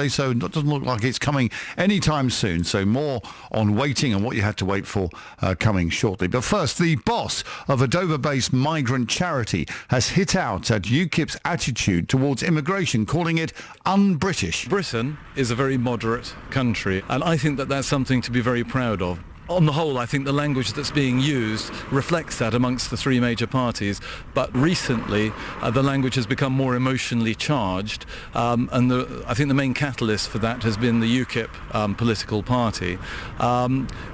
Friday, so it doesn't look like it's coming anytime soon. So more on waiting and what you had to wait for coming shortly. But first, the boss of a Dover-based migrant charity has hit out at UKIP's attitude towards immigration, calling it un-British. Britain is a very moderate country, and I think that that's something to be very proud of. On the whole, I think the language that's being used reflects that amongst the three major parties, but recently the language has become more emotionally charged, and I think the main catalyst for that has been the UKIP political party,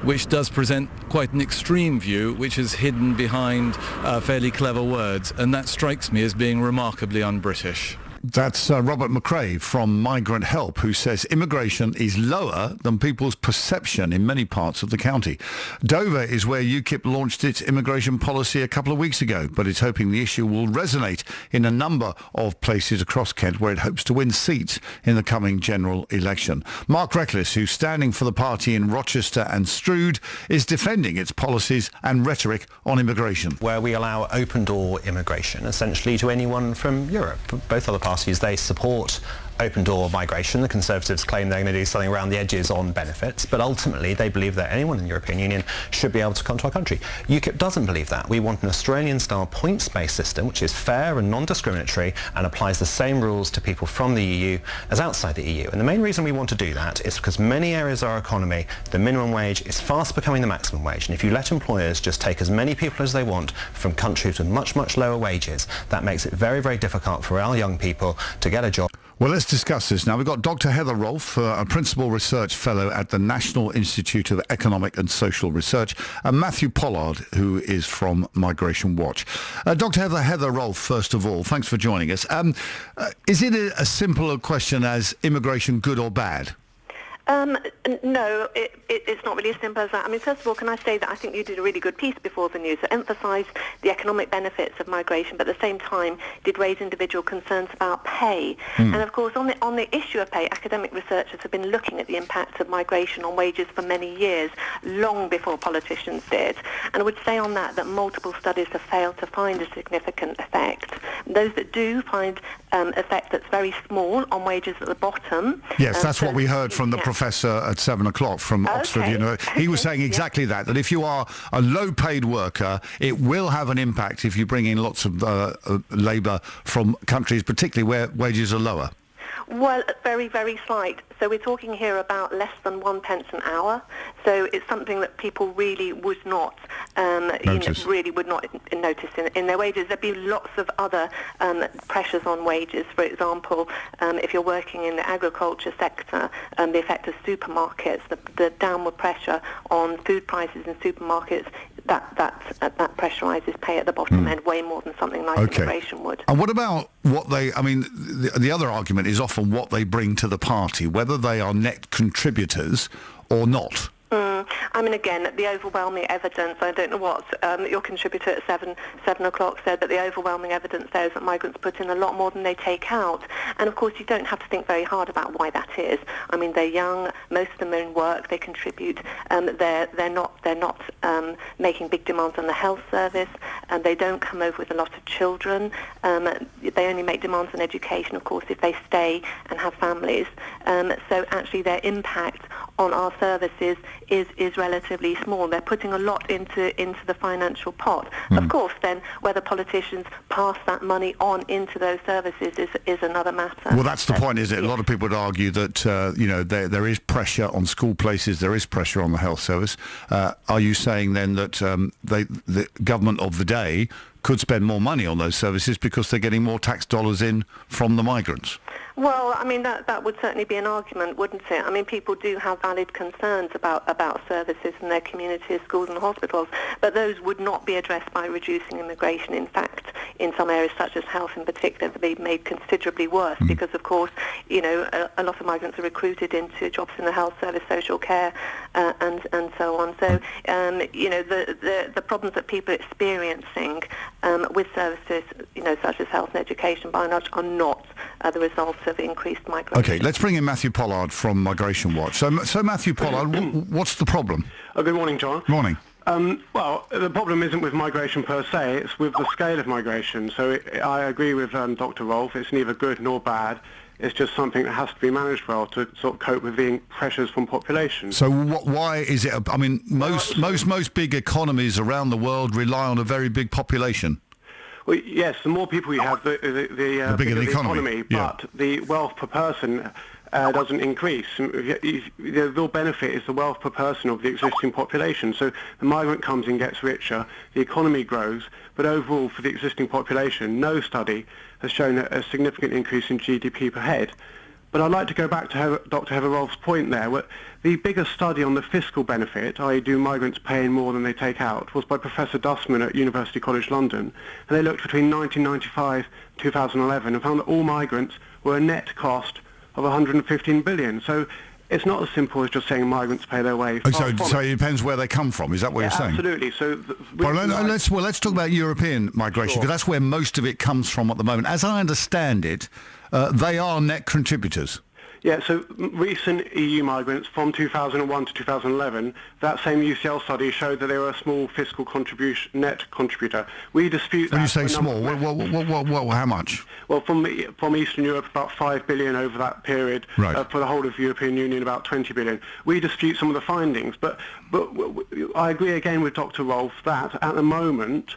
which does present quite an extreme view, which is hidden behind fairly clever words, and that strikes me as being remarkably un-British. That's Robert McRae from Migrant Help, who says immigration is lower than people's perception in many parts of the county. Dover is where UKIP launched its immigration policy a couple of weeks ago, but it's hoping the issue will resonate in a number of places across Kent where it hopes to win seats in the coming general election. Mark Reckless, who's standing for the party in Rochester and Stroud, is defending its policies and rhetoric on immigration. Where we allow open-door immigration, essentially to anyone from Europe. Both other parties, they support open-door migration. The Conservatives claim they're going to do something around the edges on benefits, but ultimately they believe that anyone in the European Union should be able to come to our country. UKIP doesn't believe that. We want an Australian-style points-based system which is fair and non-discriminatory and applies the same rules to people from the EU as outside the EU. And the main reason we want to do that is because many areas of our economy, the minimum wage is fast becoming the maximum wage. And if you let employers just take as many people as they want from countries with much, much lower wages, that makes it very, very difficult for our young people to get a job. Well, let's discuss this now. We've got Dr. Heather Rolfe, a Principal Research Fellow at the National Institute of Economic and Social Research, and Matthew Pollard, who is from Migration Watch. Dr. Heather Rolfe, first of all, thanks for joining us. Is it as simple a question as immigration good or bad? No, it's not really as simple as that. I mean, first of all, can I say that I think you did a really good piece before the news that emphasised the economic benefits of migration, but at the same time did raise individual concerns about pay. And of course, on the issue of pay, academic researchers have been looking at the impacts of migration on wages for many years, long before politicians did. And I would say on that multiple studies have failed to find a significant effect. Those that do find effect that's very small on wages at the bottom. Yes, that's what we heard from the professor at 7 o'clock from Oxford University. He was saying exactly that if you are a low-paid worker, it will have an impact if you bring in lots of labour from countries, particularly where wages are lower. Well, very, very slight. So we're talking here about less than 1 pence an hour. So it's something that people really would not notice in their wages. There'd be lots of other pressures on wages. For example, if you're working in the agriculture sector, the effect of supermarkets, the downward pressure on food prices in supermarkets, that pressurises pay at the bottom end way more than something like immigration would. And what about what they, I mean, the other argument is often what they bring to the party, whether they are net contributors or not. I mean, again, the overwhelming evidence, I don't know what your contributor at 7 o'clock said, but the overwhelming evidence there is that migrants put in a lot more than they take out. And of course, you don't have to think very hard about why that is. I mean, they're young, most of them are in work, they contribute, they're not making big demands on the health service, and they don't come over with a lot of children. They only make demands on education, of course, if they stay and have families. So actually their impact on our services is relatively small. They're putting a lot into the financial pot. Of course, then, whether politicians pass that money on into those services is another matter. Well, that's the point, is it? A lot of people would argue that, there is pressure on school places, there is pressure on the health service. Are you saying then that the government of the day could spend more money on those services because they're getting more tax dollars in from the migrants? Well, I mean, that would certainly be an argument, wouldn't it? I mean, people do have valid concerns about services in their communities, schools and hospitals, but those would not be addressed by reducing immigration. In fact, in some areas such as health in particular, they'll be made considerably worse because, of course, a lot of migrants are recruited into jobs in the health service, social care, and so on. So, the problems that people are experiencing with services, such as health and education, by and large, are not the result of increased migration. Okay, let's bring in Matthew Pollard from Migration Watch. So Matthew Pollard, what's the problem? Good morning, John. Morning. Well, the problem isn't with migration per se, it's with the scale of migration. So I agree with Dr. Rolfe, it's neither good nor bad. It's just something that has to be managed well to sort of cope with the pressures from population. So why is it? I mean, most big economies around the world rely on a very big population. Well, yes, the more people you have, the bigger the economy, but the wealth per person doesn't increase. The real benefit is the wealth per person of the existing population. So the migrant comes in, gets richer, the economy grows, but overall for the existing population, no study has shown a significant increase in GDP per head. But I'd like to go back to Dr. Heather Rolfe's point there. The biggest study on the fiscal benefit, i.e. do migrants pay in more than they take out, was by Professor Dussman at University College London. And they looked between 1995 and 2011 and found that all migrants were a net cost of 115 billion. So it's not as simple as just saying migrants pay their way. So it depends where they come from. Is that what you're saying? Absolutely. So let's talk about European migration, because that's where most of it comes from at the moment. As I understand it, they are net contributors. Yeah, so recent EU migrants from 2001 to 2011, that same UCL study showed that they were a small fiscal net contributor. We dispute that. When you say small, how much? Well, from Eastern Europe, about 5 billion over that period. Right. For the whole of the European Union, about 20 billion. We dispute some of the findings, but I agree again with Dr. Rolfe that at the moment,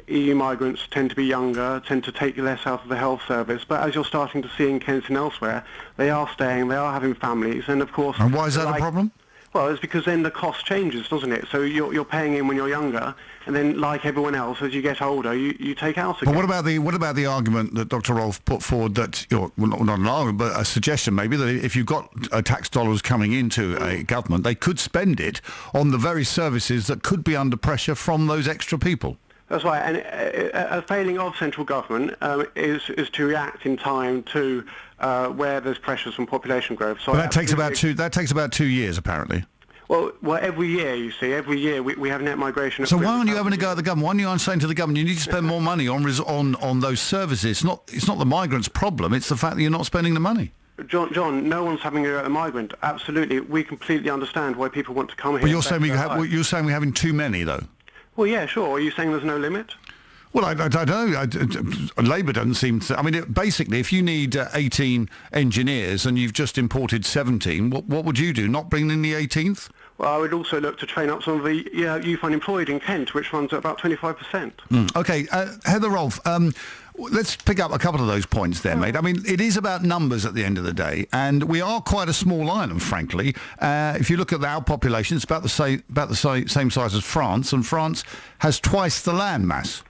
EU migrants tend to be younger, tend to take less out of the health service, but as you're starting to see in Kent and elsewhere, they are staying, they are having families, and of course... And why is that a problem? Well, it's because then the cost changes, doesn't it? So you're paying in when you're younger, and then like everyone else, as you get older, you take out again. But what about the argument that Dr. Rolfe put forward that, not an argument, but a suggestion maybe, that if you've got tax dollars coming into a government, they could spend it on the very services that could be under pressure from those extra people? That's right, and a failing of central government is to react in time to where there's pressures from population growth. So that takes about 2 years, apparently. Well, every year, you see, we have net migration. So why aren't you having a go at the government? Why aren't you saying to the government, you need to spend more money on those services? It's not the migrants' problem, it's the fact that you're not spending the money. John, no one's having a go at the migrant. Absolutely, we completely understand why people want to come here. But you're saying we're having too many, though? Well, yeah, sure. Are you saying there's no limit? Well, I don't know. Labour doesn't seem to... I mean, basically, if you need 18 engineers and you've just imported 17, what would you do? Not bring in the 18th? Well, I would also look to train up some of the youth unemployed in Kent, which runs at about 25%. OK, Heather Rolfe, let's pick up a couple of those points there, mate. I mean, it is about numbers at the end of the day, and we are quite a small island, frankly. If you look at our population, it's about the same size as France, and France has twice the land mass.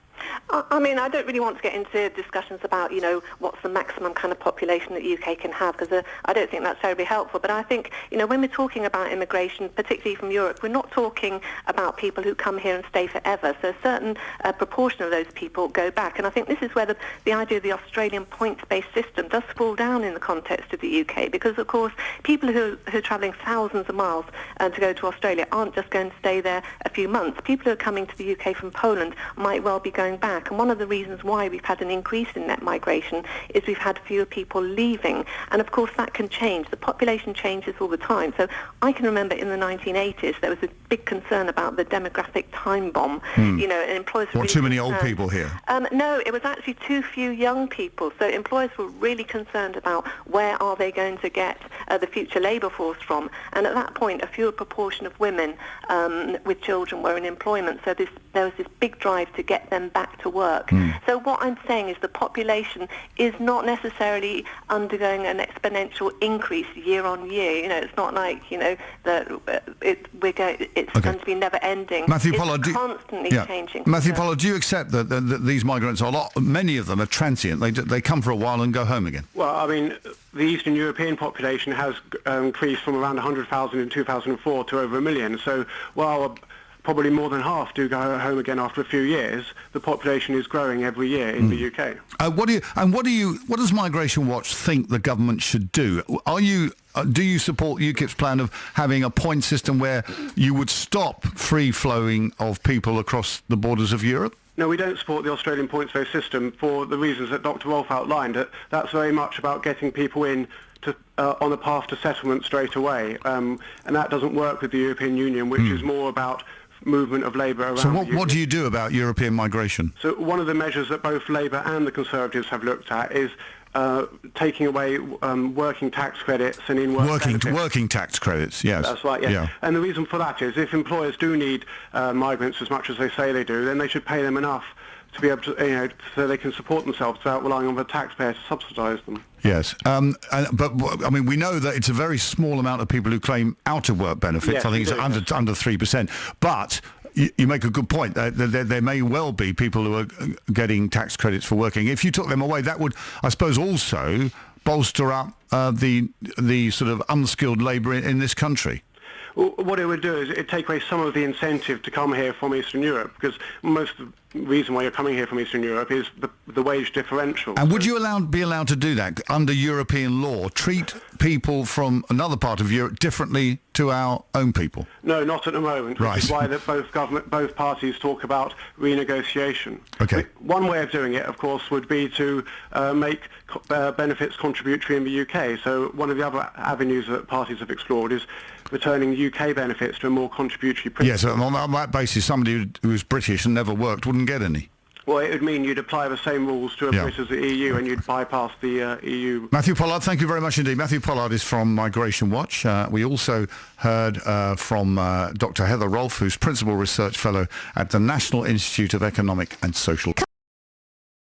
I mean, I don't really want to get into discussions about, what's the maximum kind of population that UK can have, because I don't think that's terribly helpful. But I think, when we're talking about immigration, particularly from Europe, we're not talking about people who come here and stay forever. So a certain proportion of those people go back. And I think this is where the idea of the Australian points-based system does fall down in the context of the UK, because, of course, people who are travelling thousands of miles to go to Australia aren't just going to stay there a few months. People who are coming to the UK from Poland might well be going back. And one of the reasons why we've had an increase in net migration is we've had fewer people leaving. And of course that can change. The population changes all the time. So I can remember in the 1980s there was a big concern about the demographic time bomb. And employers were too many old people here? No, it was actually too few young people. So employers were really concerned about where are they going to get the future labour force from. And at that point a fewer proportion of women with children were in employment. So there was this big drive to get them back to work. So what I'm saying is the population is not necessarily undergoing an exponential increase year on year. It's not like that it's going to be never ending. Matthew Pollard, constantly changing. Matthew Pollard, do you accept that these migrants many of them are transient? They come for a while and go home again. Well, I mean, the Eastern European population has increased from around 100,000 in 2004 to over 1 million. So while probably more than half do go home again after a few years, the population is growing every year in the UK. What does Migration Watch think the government should do? Do you support UKIP's plan of having a point system where you would stop free flowing of people across the borders of Europe? No, we don't support the Australian points-based system for the reasons that Dr. Rolfe outlined. That's very much about getting people in on a path to settlement straight away, and that doesn't work with the European Union, which is more about movement of labour around. So what do you do about European migration? So one of the measures that both Labour and the Conservatives have looked at is taking away working tax credits and in-work benefits. Working tax credits, yes. That's right, yeah. And the reason for that is if employers do need migrants as much as they say they do, then they should pay them enough to be able to, so they can support themselves without relying on the taxpayer to subsidise them. Yes, but I mean, we know that it's a very small amount of people who claim out-of-work benefits. Yes, I think it's under 3%. But you make a good point. There may well be people who are getting tax credits for working. If you took them away, that would, I suppose, also bolster up the sort of unskilled labour in this country. Well, what it would do is it'd take away some of the incentive to come here from Eastern Europe, because most of the reason why you're coming here from Eastern Europe is the wage differential. And would you be allowed to do that under European law? Treat people from another part of Europe differently to our own people? No, not at the moment. Right. Which is why that both parties talk about renegotiation. Okay. One way of doing it, of course, would be to make benefits contributory in the UK. So one of the other avenues that parties have explored is returning UK benefits to a more contributory principle. Yes, on that basis, somebody who's British and never worked wouldn't get any. Well, it would mean you'd apply the same rules to a Brit as the EU, and you'd bypass the EU. Matthew Pollard, thank you very much indeed. Matthew Pollard is from Migration Watch. We also heard from Dr. Heather Rolfe, who's Principal Research Fellow at the National Institute of Economic and Social